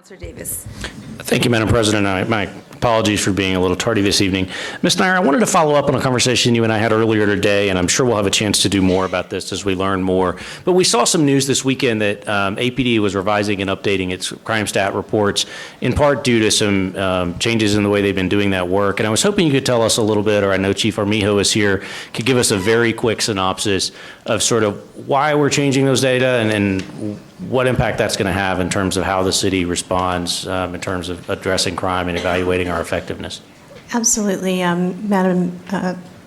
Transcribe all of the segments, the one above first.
Councilor Davis. Thank you, Madam President. My apologies for being a little tardy this evening. Ms. Nair, I wanted to follow up on a conversation you and I had earlier today, and I'm sure we'll have a chance to do more about this as we learn more. But we saw some news this weekend that APD was revising and updating its crime stat reports, in part due to some changes in the way they've been doing that work. And I was hoping you could tell us a little bit, or I know Chief Armijo is here, could give us a very quick synopsis of sort of why we're changing those data and what impact that's going to have in terms of how the city responds in terms of addressing crime and evaluating our effectiveness. Absolutely. Madam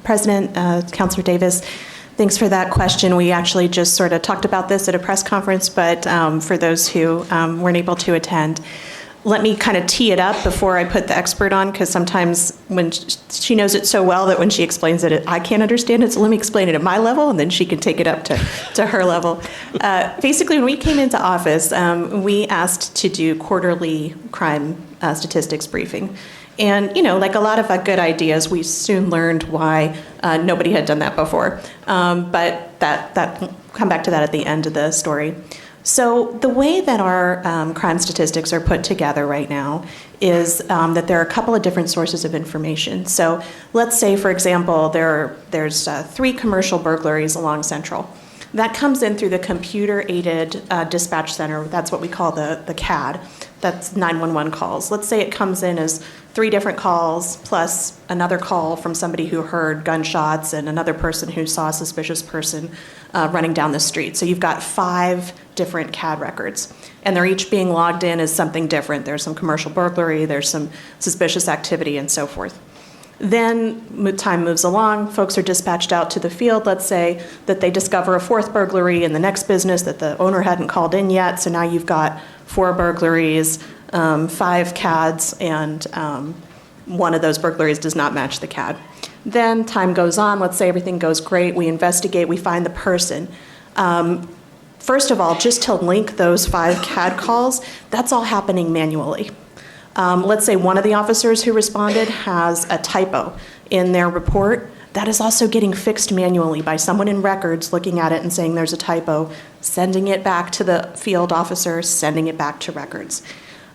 President, Councilor Davis, thanks for that question. We actually just sort of talked about this at a press conference, but for those who weren't able to attend, let me kind of tee it up before I put the expert on, because sometimes when she knows it so well that when she explains it, I can't understand it. So let me explain it at my level, and then she can take it up to her level. Basically, when we came into office, we asked to do quarterly crime statistics briefing. And, you know, like a lot of good ideas, we soon learned why nobody had done that before. But that come back to that at the end of the story. So the way that our crime statistics are put together right now is that there are a couple of different sources of information. So let's say, for example, there's 3 commercial burglaries along Central. That comes in through the computer-aided dispatch center. That's what we call the CAD. That's 911 calls. Let's say it comes in as 3 different calls plus another call from somebody who heard gunshots and another person who saw a suspicious person running down the street. So you've got 5 different CAD records, and they're each being logged in as something different. There's some commercial burglary, there's some suspicious activity, and so forth. Then time moves along, folks are dispatched out to the field. Let's say that they discover a 4th burglary in the next business that the owner hadn't called in yet. So now you've got 4 burglaries, 5 CADs, and one of those burglaries does not match the CAD. Then time goes on, let's say everything goes great, we investigate, we find the person. First of all, just to link those 5 CAD calls, that's all happening manually. Let's say one of the officers who responded has a typo in their report. That is also getting fixed manually by someone in records looking at it and saying there's a typo, sending it back to the field officer, sending it back to records.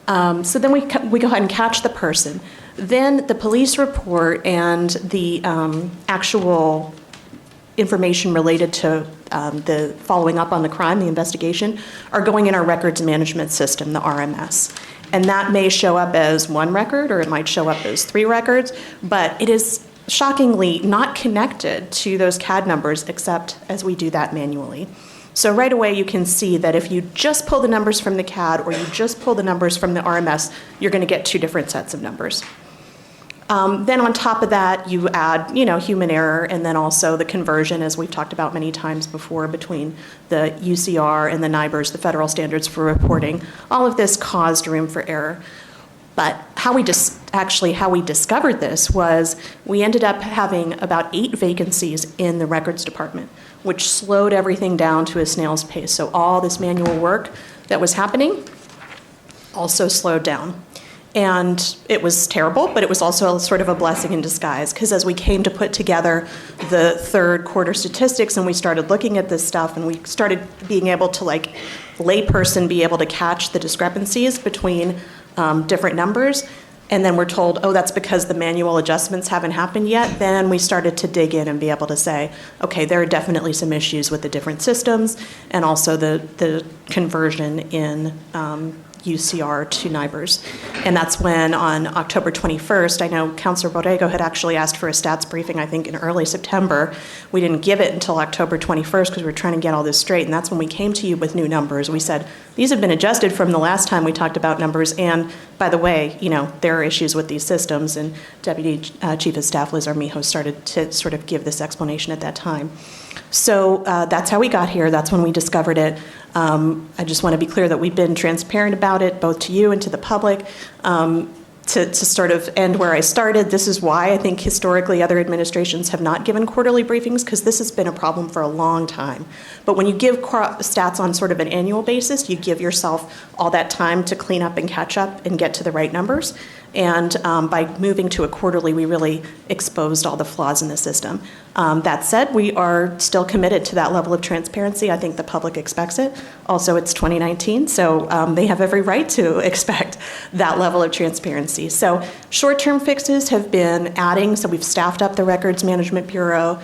So then we go ahead and catch the person. Then the police report and the actual information related to the following up on the crime, the investigation, are going in our records management system, the RMS. And that may show up as 1 record, or it might show up as 3 records, but it is shockingly not connected to those CAD numbers except as we do that manually. So right away you can see that if you just pull the numbers from the CAD or you just pull the numbers from the RMS, you're going to get 2 different sets of numbers. Then on top of that, you add, human error, and then also the conversion, as we've talked about many times before, between the UCR and the NIBRS, the federal standards for reporting. All of this caused room for error. But how we discovered this was we ended up having about 8 vacancies in the records department, which slowed everything down to a snail's pace. So all this manual work that was happening also slowed down. And it was terrible, but it was also sort of a blessing in disguise, because as we came to put together the 3rd quarter statistics and we started looking at this stuff and we started being able to, like, layperson be able to catch the discrepancies between different numbers, and then we're told, oh, that's because the manual adjustments haven't happened yet, then we started to dig in and be able to say, okay, there are definitely some issues with the different systems and also the conversion in UCR to NIBRS. And that's when on October 21st, I know Councilor Borrego had actually asked for a stats briefing, I think in early September. We didn't give it until October 21st because we were trying to get all this straight, and that's when we came to you with new numbers. We said, these have been adjusted from the last time we talked about numbers, and by the way, there are issues with these systems, and Deputy Chief of Staff Liz Armijo started to sort of give this explanation at that time. So that's how we got here. That's when we discovered it. I just want to be clear that we've been transparent about it, both to you and to the public. To sort of end where I started, this is why I think historically other administrations have not given quarterly briefings, because this has been a problem for a long time. But when you give stats on sort of an annual basis, you give yourself all that time to clean up and catch up and get to the right numbers. And by moving to a quarterly, we really exposed all the flaws in the system. That said, we are still committed to that level of transparency. I think the public expects it. Also, it's 2019, so they have every right to expect that level of transparency. So short-term fixes have been adding, so we've staffed up the Records Management Bureau.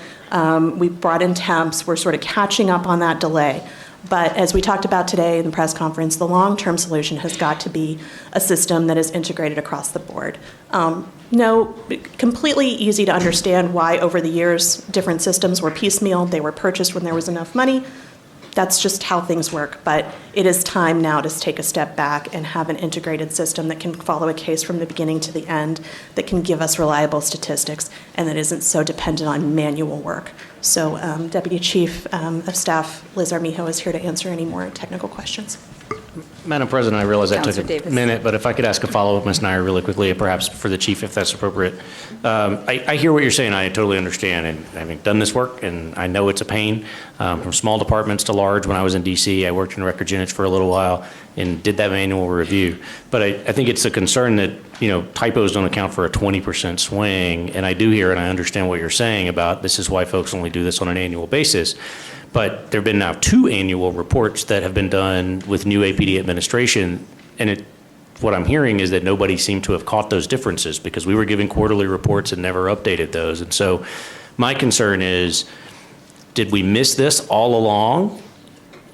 We've brought in temps. We're sort of catching up on that delay. But as we talked about today in the press conference, the long-term solution has got to be a system that is integrated across the board. No, completely easy to understand why over the years different systems were piecemeal. They were purchased when there was enough money. That's just how things work. But it is time now to take a step back and have an integrated system that can follow a case from the beginning to the end, that can give us reliable statistics, and that isn't so dependent on manual work. So Deputy Chief of Staff Liz Armijo is here to answer any more technical questions. Madam President, I realize that took Councilor a Davis. minute, but if I could ask a follow-up, Ms. Nyer, really quickly, perhaps for the chief, if that's appropriate. I hear what you're saying. I totally understand, and having done this work, and I know it's a pain from small departments to large. When I was in D.C., I worked in records units for a little while and did that manual review. But I think it's a concern that, typos don't account for a 20% swing, and I do hear and I understand what you're saying about this is why folks only do this on an annual basis. But there have been now 2 annual reports that have been done with new APD administration, and what I'm hearing is that nobody seemed to have caught those differences because we were giving quarterly reports and never updated those. And so my concern is, did we miss this all along?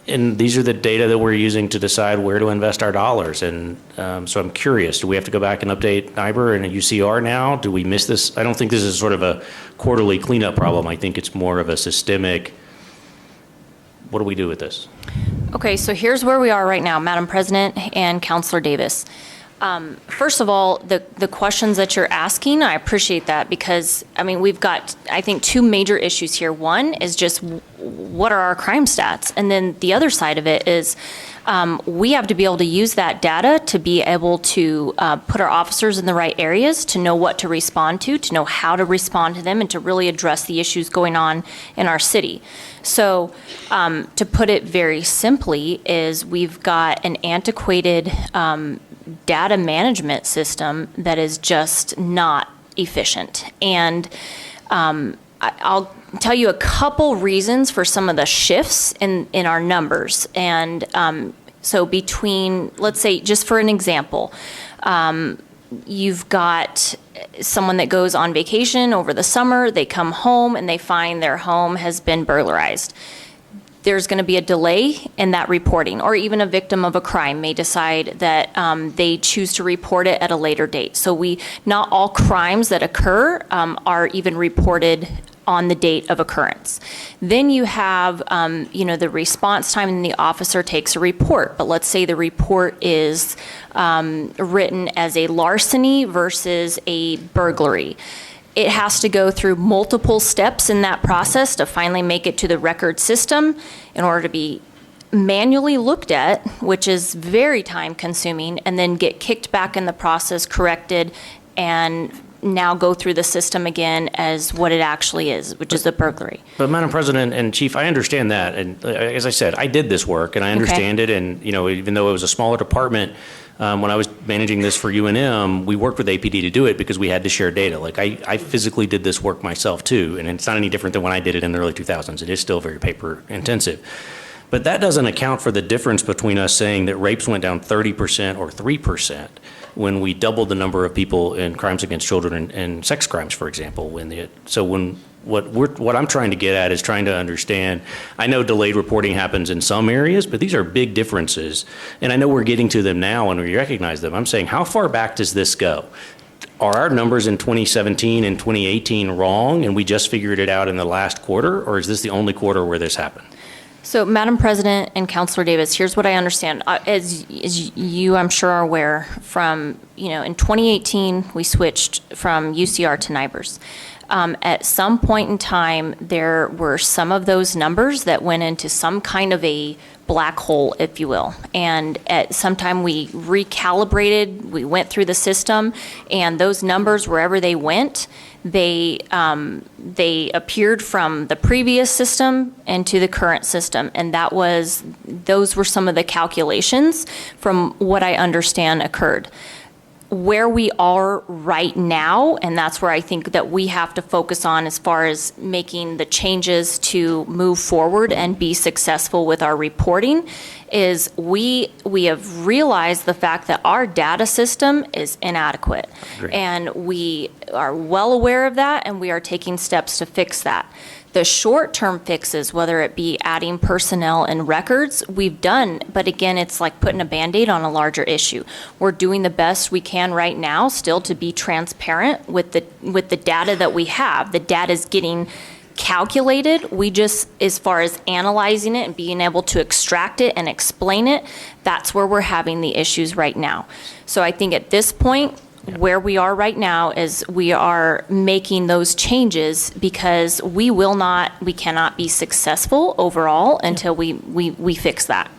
And these are the data that we're using to decide where to invest our dollars. And so I'm curious, do we have to go back and update NIBR and a UCR now? Do we miss this? I don't think this is sort of a quarterly cleanup problem. I think it's more of a systemic, what do we do with this? Okay, so here's where we are right now, Madam President and Councilor Davis. First of all, the questions that you're asking, I appreciate that because, we've got, I think, 2 major issues here. One is just what are our crime stats? And then the other side of it is we have to be able to use that data to be able to put our officers in the right areas, to know what to respond to know how to respond to them, and to really address the issues going on in our city. So to put it very simply is we've got an antiquated data management system that is just not efficient. And I'll tell you a couple reasons for some of the shifts in our numbers. And so between, let's say, just for an example, you've got someone that goes on vacation over the summer, they come home and they find their home has been burglarized. There's going to be a delay in that reporting, or even a victim of a crime may decide that they choose to report it at a later date. So not all crimes that occur are even reported on the date of occurrence. Then you have, the response time, and the officer takes a report. But let's say the report is written as a larceny versus a burglary. It has to go through multiple steps in that process to finally make it to the record system in order to be manually looked at, which is very time consuming, and then get kicked back in the process, corrected, and now go through the system again as what it actually is, which is a burglary. But Madam President and Chief, I understand that. And as I said, I did this work and I understand it. And, even though it was a smaller department, when I was managing this for UNM, we worked with APD to do it because we had to share data. Like I physically did this work myself too, and it's not any different than when I did it in the early 2000s. It is still very paper intensive. But that doesn't account for the difference between us saying that rapes went down 30% or 3% when we doubled the number of people in crimes against children and sex crimes, for example. What I'm trying to get at is trying to understand, I know delayed reporting happens in some areas, but these are big differences. And I know we're getting to them now and we recognize them. I'm saying, how far back does this go? Are our numbers in 2017 and 2018 wrong and we just figured it out in the last quarter? Or is this the only quarter where this happened? So, Madam President and Councilor Davis, here's what I understand. As you, I'm sure, are aware, from, in 2018, we switched from UCR to NIBRs. At some point in time, there were some of those numbers that went into some kind of a black hole, if you will. And at some time we recalibrated, we went through the system, and those numbers, wherever they went, they appeared from the previous system into the current system. And those were some of the calculations from what I understand occurred. where we are right now, and that's where I think that we have to focus on as far as making the changes to move forward and be successful with our reporting, is we have realized the fact that our data system is inadequate. Agreed. And we are well aware of that, and we are taking steps to fix that. The short-term fixes, whether it be adding personnel and records, we've done, but again, it's like putting a Band-Aid on a larger issue. We're doing the best we can right now still to be transparent with the data that we have. The data is getting calculated. We just, as far as analyzing it and being able to extract it and explain it, that's where we're having the issues right now. So I think at this point, where we are right now is we are making those changes because we cannot be successful overall until we fix that.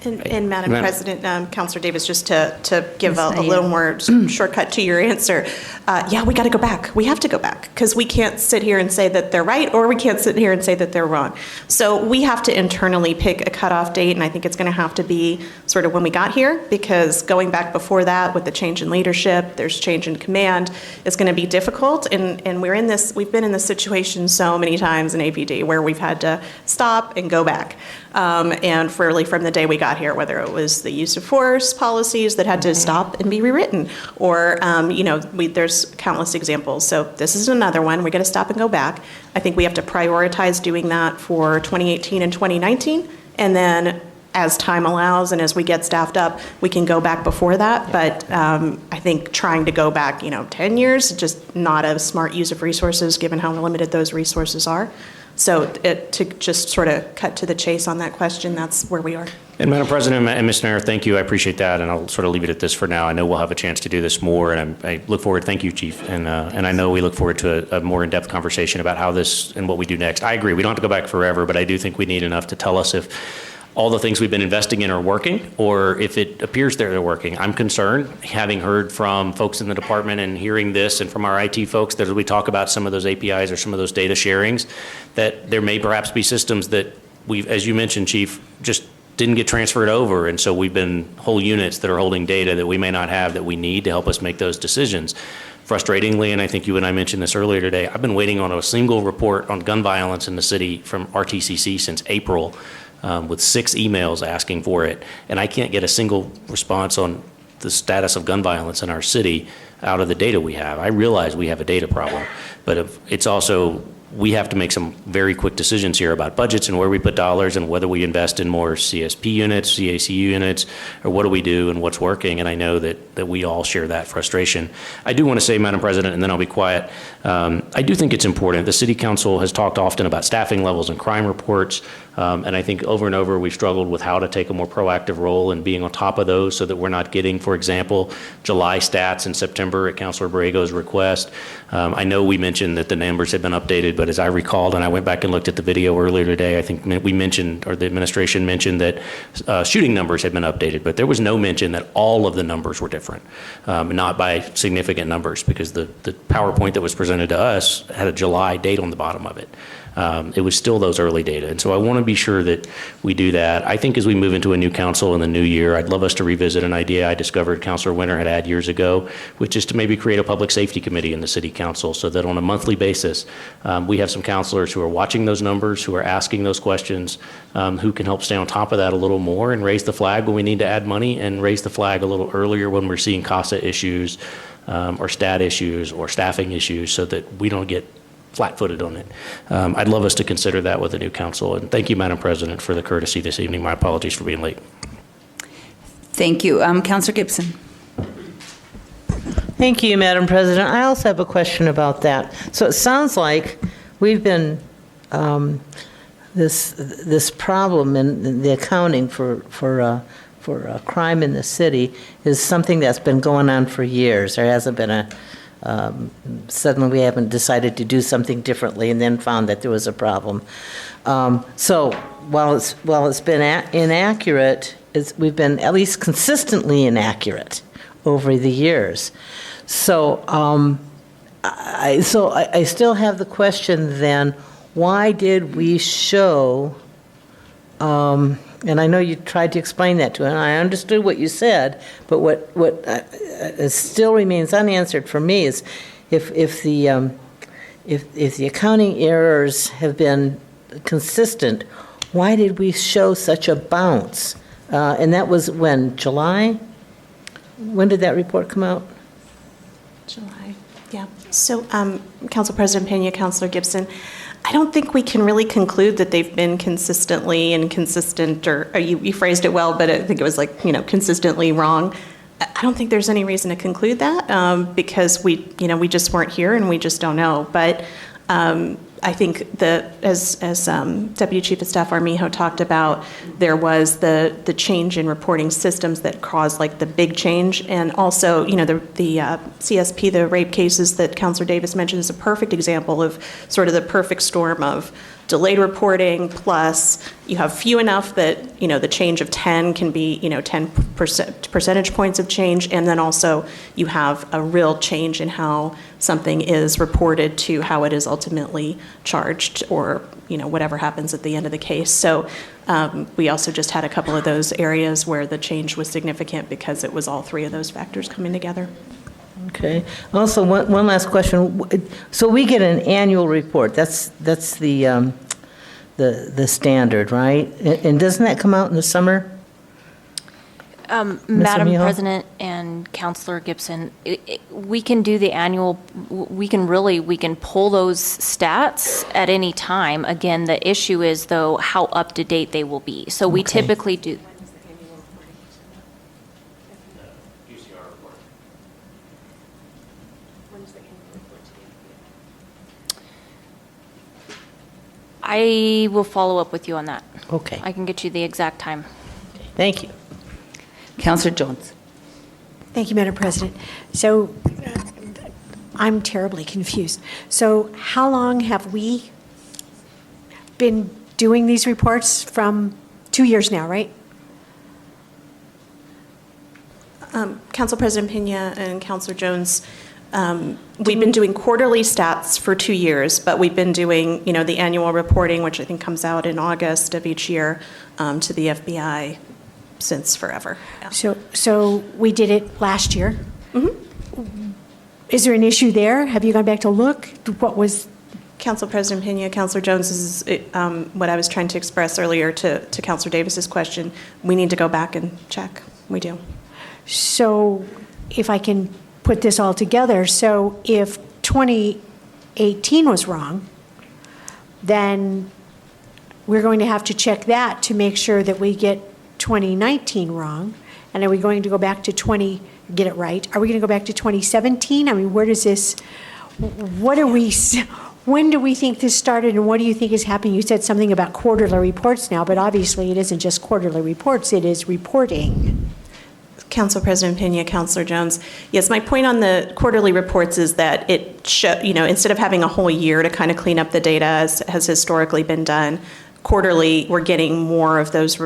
And Madam President, Councilor Davis, just to give a little more shortcut to your answer, yeah, we got to go back. We have to go back because we can't sit here and say that they're right, or we can't sit here and say that they're wrong. So we have to internally pick a cutoff date, and I think it's going to have to be sort of when we got here, because going back before that with the change in leadership, there's change in command, it's going to be difficult. And we've been in this situation so many times in APD where we've had to stop and go back. And really from the day we got here, whether it was the use of force policies that had to stop and be rewritten, or, there's countless examples. So this is another one. We got to stop and go back. I think we have to prioritize doing that for 2018 and 2019. And then as time allows and as we get staffed up, we can go back before that. But I think trying to go back, 10 years, just not a smart use of resources given how limited those resources are. So to just sort of cut to the chase on that question, that's where we are. And Madam President and Ms. Nair, thank you. I appreciate that, and I'll sort of leave it at this for now. I know we'll have a chance to do this more, and I look forward. Thank you, Chief, and I know we look forward to a more in-depth conversation about how this and what we do next. I agree. We don't have to go back forever, but I do think we need enough to tell us if all the things we've been investing in are working, or if it appears they're working. I'm concerned, having heard from folks in the department and hearing this, and from our IT folks, that as we talk about some of those APIs or some of those data sharings, that there may perhaps be systems that we've, as you mentioned, Chief, just didn't get transferred over, and so we've been whole units that are holding data that we may not have that we need to help us make those decisions. Frustratingly, and I think you and I mentioned this earlier today, I've been waiting on a single report on gun violence in the city from RTCC since April, with 6 emails asking for it, and I can't get a single response on the status of gun violence in our city out of the data we have. I realize we have a data problem, but it's also, we have to make some very quick decisions here about budgets and where we put dollars and whether we invest in more CSP units, CACU units, or what do we do and what's working. And I know that we all share that frustration. I do want to say, Madam President, and then I'll be quiet, I do think it's important. The City Council has talked often about staffing levels and crime reports. And I think over and over we've struggled with how to take a more proactive role in being on top of those so that we're not getting, for example, July stats in September at Councilor Borrego's request. I know we mentioned that the numbers had been updated, but as I recalled, and I went back and looked at the video earlier today, I think we mentioned, or the administration mentioned, that shooting numbers had been updated, but there was no mention that all of the numbers were different, not by significant numbers, because the PowerPoint that was presented to us had a July date on the bottom of it. It was still those early data. And so I want to be sure that we do that. I think as we move into a new council in the new year, I'd love us to revisit an idea I discovered Councilor Winter had years ago, which is to maybe create a public safety committee in the city council so that on a monthly basis, we have some councilors who are watching those numbers, who are asking those questions, who can help stay on top of that a little more and raise the flag when we need to add money, and raise the flag a little earlier when we're seeing CASA issues, or stat issues or staffing issues, so that we don't get flat-footed on it. I'd love us to consider that with the new council. And thank you, Madam President, for the courtesy this evening. My apologies for being late. Thank you. Councilor Gibson. Thank you, Madam President. I also have a question about that. So it sounds like we've been, this problem in the accounting for crime in the city is something that's been going on for years. There hasn't been suddenly we haven't decided to do something differently and then found that there was a problem. So while it's been inaccurate, we've been at least consistently inaccurate over the years. So I still have the question then, why did we show and I know you tried to explain that to him, and I understood what you said, but what still remains unanswered for me is if the accounting errors have been consistent, why did we show such a bounce? And that was when, July? When did that report come out? July, yeah. So, Council President Pena, Councilor Gibson, I don't think we can really conclude that they've been consistently inconsistent, or you phrased it well, but I think it was like, consistently wrong. I don't think there's any reason to conclude that because we just weren't here and we just don't know. But I think that as Deputy Chief of Staff Armijo talked about, there was the change in reporting systems that caused like the big change, and also the CSP, the rape cases that Councilor Davis mentioned, is a perfect example of sort of the perfect storm of delayed reporting, plus you have few enough that the change of 10 can be 10 percentage points of change, and then also you have a real change in how something is reported to how it is ultimately charged, or whatever happens at the end of the case. So we also just had a couple of those areas where the change was significant because it was all three of those factors coming together. Okay. Also, one last question. So we get an annual report. That's the standard, right? And doesn't that come out in the summer? Madam Armijo? President and Councilor Gibson, we can do the annual, we can pull those stats at any time. Again, the issue is, though, how up-to-date they will be. So we Okay. typically do. I will follow up with you on that. Okay. I can get you the exact time. Thank you. Councillor Jones. Thank you, Madam President. So I'm terribly confused. So how long have we been doing these reports? From 2 years now, right? Council President Pena and Councilor Jones, we've been doing quarterly stats for 2 years, but we've been doing, the annual reporting, which I think comes out in August of each year, to the FBI since forever. Yeah. So we did it last year. Mm-hmm. Is there an issue there? Have you gone back to look? What was? Council President Pena, Councilor Jones, is what I was trying to express earlier to Councilor Davis's question. We need to go back and check. We do. So if I can put this all together, so if 2018 was wrong, then we're going to have to check that to make sure that we get 2019 wrong. And are we going to go back to get it right? Are we going to go back to 2017? I mean, where does this, when do we think this started, and what do you think is happening? You said something about quarterly reports now, but obviously it isn't just quarterly reports, it is reporting. Council President Pena, Councilor Jones. Yes, my point on the quarterly reports is that instead of having a whole year to kind of clean up the data, as has historically been done, quarterly we're getting more of those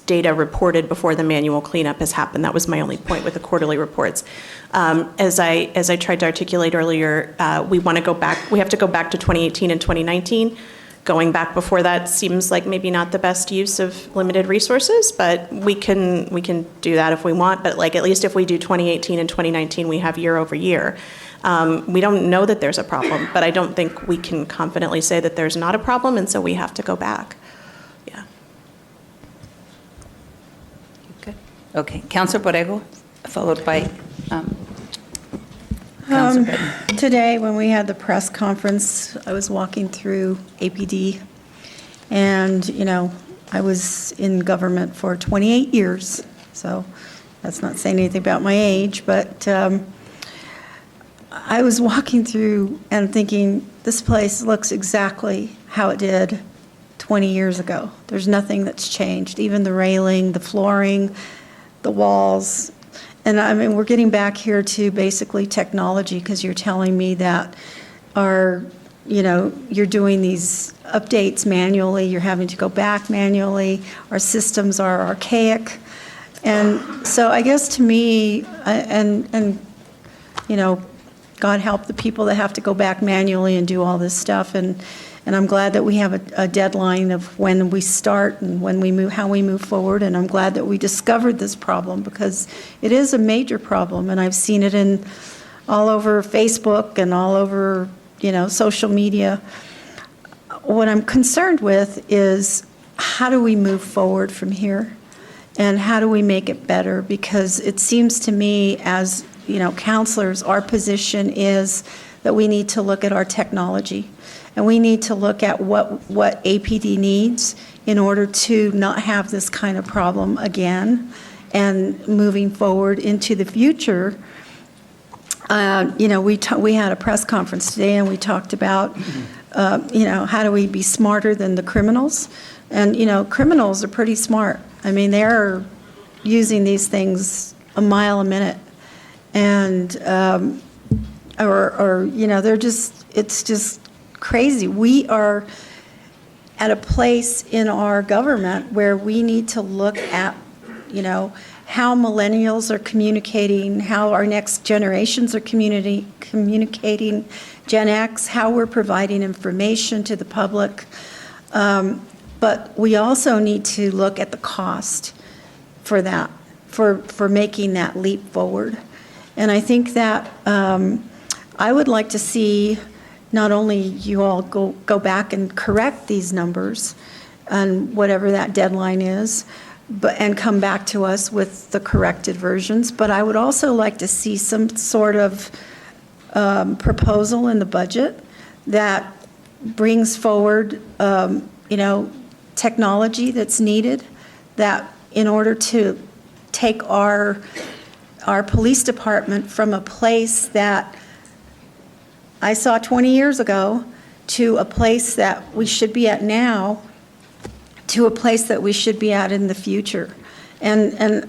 data reported before the manual cleanup has happened. That was my only point with the quarterly reports. As I tried to articulate earlier, we have to go back to 2018 and 2019. Going back before that seems like maybe not the best use of limited resources, but we can do that if we want. But at least if we do 2018 and 2019, we have year over year. We don't know that there's a problem, but I don't think we can confidently say that there's not a problem, and so we have to go back. Yeah. Good. Okay. Councillor Borrego, followed by Today, when we had the press conference, I was walking through APD, and, I was in government for 28 years, so that's not saying anything about my age, but I was walking through and thinking, this place looks exactly how it did 20 years ago. There's nothing that's changed, even the railing, the flooring, the walls. And I mean, we're getting back here to basically technology, because you're telling me that you're doing these updates manually, you're having to go back manually, our systems are archaic. And so I guess to me, God help the people that have to go back manually and do all this stuff. And And I'm glad that we have a deadline of when we start and when we move, how we move forward. And I'm glad that we discovered this problem, because it is a major problem. And I've seen it in all over Facebook and all over, social media. What I'm concerned with is, how do we move forward from here? And how do we make it better? Because it seems to me, as counselors, our position is that we need to look at our technology, and we need to look at what APD needs in order to not have this kind of problem again. And moving forward into the future, we had a press conference today, and we talked about, how do we be smarter than the criminals? And, criminals are pretty smart. I mean, they're using these things a mile a minute. And, they're just, it's just crazy. We are at a place in our government where we need to look at, how millennials are communicating, how our next generations are communicating, Gen X, how we're providing information to the public. But we also need to look at the cost for that, for making that leap forward. And I think that I would like to see not only you all go back and correct these numbers and whatever that deadline is, and come back to us with the corrected versions, but I would also like to see some sort of proposal in the budget that brings forward, technology that's needed, that in order to take our police department from a place that I saw 20 years ago to a place that we should be at now, to a place that we should be at in the future. And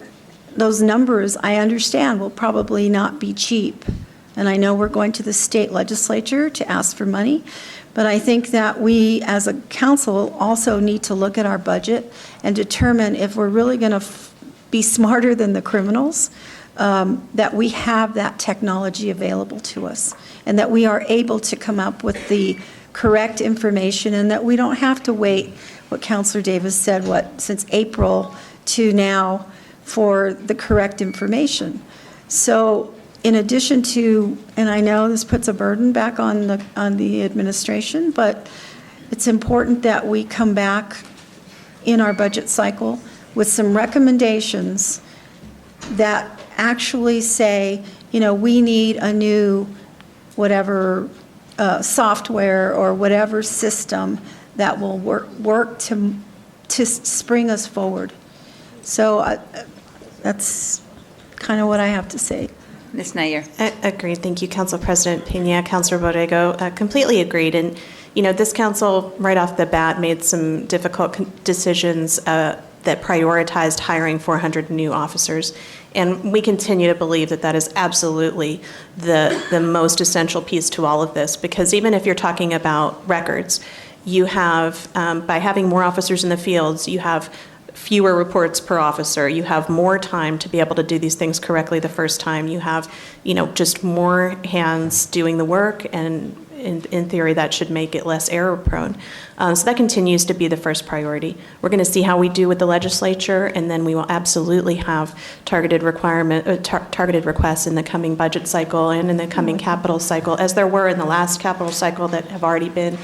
those numbers, I understand, will probably not be cheap. And I know we're going to the state legislature to ask for money, but I think that we, as a council, also need to look at our budget and determine if we're really going to be smarter than the criminals, that we have that technology available to us, and that we are able to come up with the correct information, and that we don't have to wait, what Councilor Davis said, since April to now for the correct information. So in addition to, and I know this puts a burden back on the administration, but it's important that we come back in our budget cycle with some recommendations that actually say, we need a new whatever software or whatever system that will work to spring us forward. So that's kind of what I have to say. Ms. Nair. Agreed. Thank you, Council President Pena. Councilor Borrego, completely agreed. And, this council right off the bat made some difficult decisions that prioritized hiring 400 new officers. And we continue to believe that that is absolutely the most essential piece to all of this, because even if you're talking about records, you have, by having more officers in the fields, you have fewer reports per officer. You have more time to be able to do these things correctly the first time. You have, just more hands doing the work, and in theory, that should make it less error prone. So that continues to be the first priority. We're going to see how we do with the legislature, and then we will absolutely have targeted requests in the coming budget cycle and in the coming capital cycle, as there were in the last capital cycle that have already been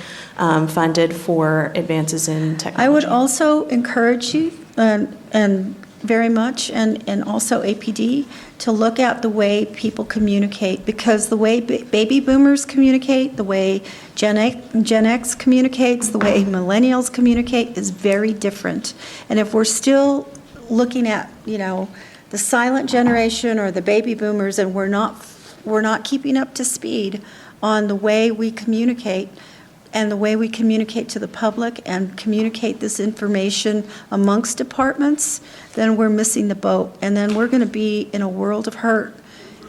funded for advances in technology. I would also encourage you, and very much, and also APD, to look at the way people communicate, because the way baby boomers communicate, the way Gen X communicates, the way millennials communicate is very different. And if we're still looking at, the silent generation or the baby boomers, and we're not keeping up to speed on the way we communicate, and the way we communicate to the public and communicate this information amongst departments, then we're missing the boat. And then we're going to be in a world of hurt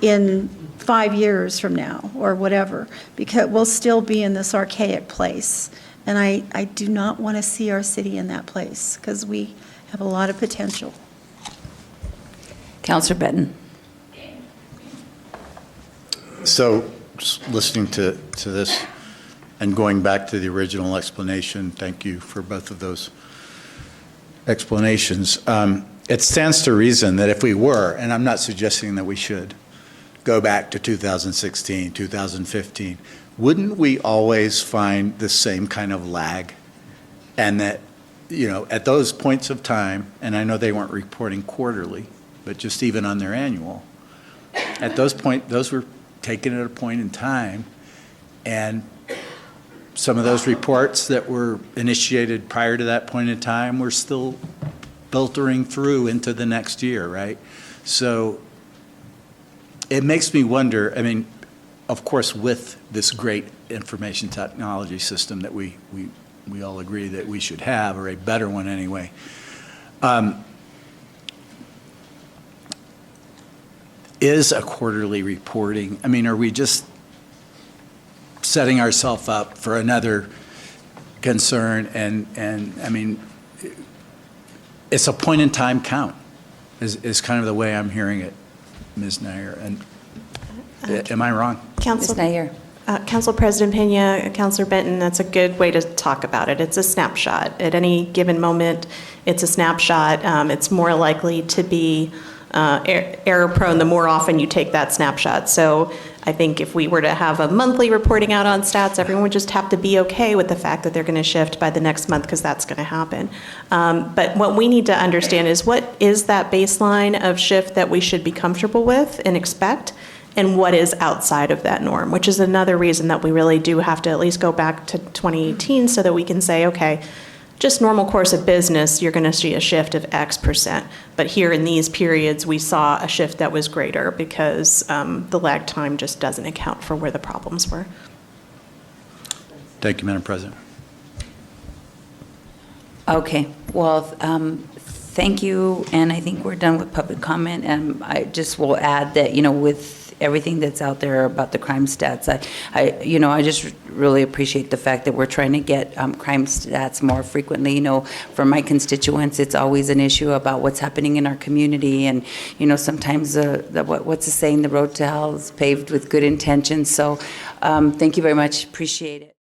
in 5 years from now or whatever, because we'll still be in this archaic place. And I do not want to see our city in that place, because we have a lot of potential. Councilor Benton. So, just listening to this, And going back to the original explanation, thank you for both of those explanations. It stands to reason that if we were, and I'm not suggesting that we should, go back to 2016, 2015, wouldn't we always find the same kind of lag? And that, at those points of time, and I know they weren't reporting quarterly, but just even on their annual, at those were taken at a point in time, and some of those reports that were initiated prior to that point in time were still filtering through into the next year, right? So it makes me wonder, of course, with this great information technology system that we all agree that we should have, or a better one anyway, is a quarterly reporting, are we just setting ourselves up for another concern? And it's a point-in-time count, is kind of the way I'm hearing it, Ms. Nair. And am I wrong? Council, Ms. Nair. Council President Pena, Councilor Benton, that's a good way to talk about it. It's a snapshot. At any given moment, it's a snapshot. It's more likely to be error-prone the more often you take that snapshot. So I think if we were to have a monthly reporting out on stats, everyone would just have to be okay with the fact that they're going to shift by the next month, because that's going to happen. But what we need to understand is, what is that baseline of shift that we should be comfortable with and expect, and what is outside of that norm, which is another reason that we really do have to at least go back to 2018 so that we can say, okay, just normal course of business, you're going to see a shift of X%. But here in these periods, we saw a shift that was greater because the lag time just doesn't account for where the problems were. Thank you, Madam President. Okay, well, thank you, and I think we're done with public comment. And I just will add that, with everything that's out there about the crime stats, I just really appreciate the fact that we're trying to get crime stats more frequently. For my constituents, it's always an issue about what's happening in our community, and sometimes what's the saying, the road to hell is paved with good intentions. So thank you very much, appreciate it.